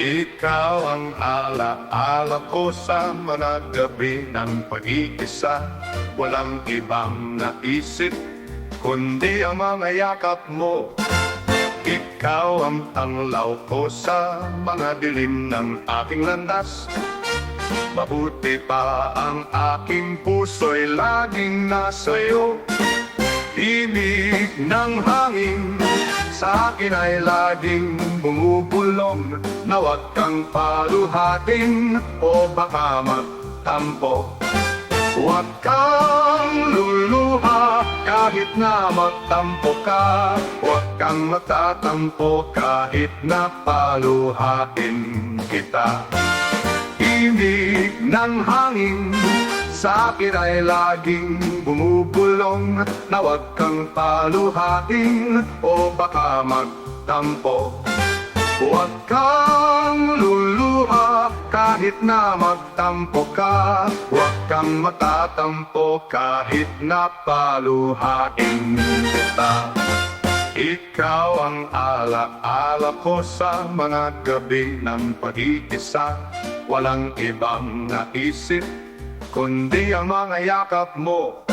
Ikaw ang ala-ala ko sa mga gabi ng pag-iisa. Walang ibang naisip, kundi ang mga yakap mo. Ikaw ang tanglaw ko sa mga dilim ng aking landas. Mabuti pa ang aking puso'y laging nasa'yo. Ibig ng hangin sa akin ay laging bumubulong, na huwag kang paluhatin o baka magtampo. Huwag kang luluha kahit na magtampo ka. Huwag kang magtatampo kahit na paluhatin kita. Ibig ng hangin sa akin ay laging bumubulong, na huwag kang paluhatin o baka magtampo. Huwag kang luluha kahit na magtampo ka. Huwag kang magtatampo kahit na paluhatin kita. Ikaw ang ala-ala ko sa mga gabi ng pag-iisa. Walang ibang naisip, kundi ang mga yakap mo.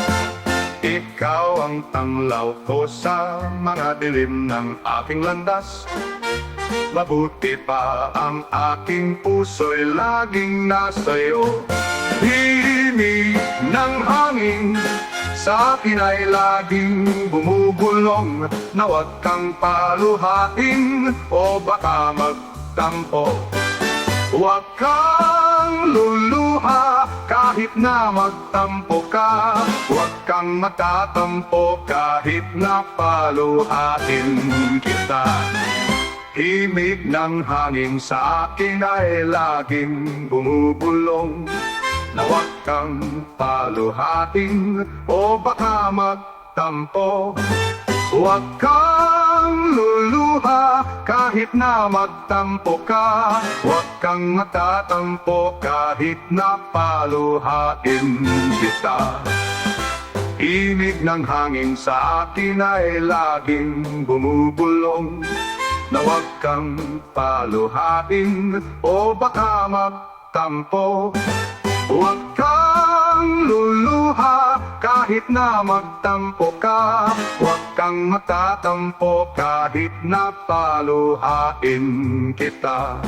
Ikaw ang tanglaw ko sa mga dilim ng aking landas. Mabuti pa ang aking puso'y laging nasa'yo. Himig ng hangin sa akin ay laging bumubulong, na huwag kang paluhatin o baka magtampo. Huwag kang luluha kahit na magtampo ka. Huwag kang magtatampo kahit na paluhatin kita. Himig ng hangin sa akin ay laging bumubulong, na huwag kang paluhatin o baka magtampo. Huwag kang luluha kahit na magtampo ka. Huwag kang magtatampo kahit na paluhatin kita. Himig ng hangin sa akin ay laging bumubulong, na huwag kang paluhatin o baka magtampo. Huwag kang luluha kahit na magtampo ka. Huwag kang magtatampo kahit na paluhain kita.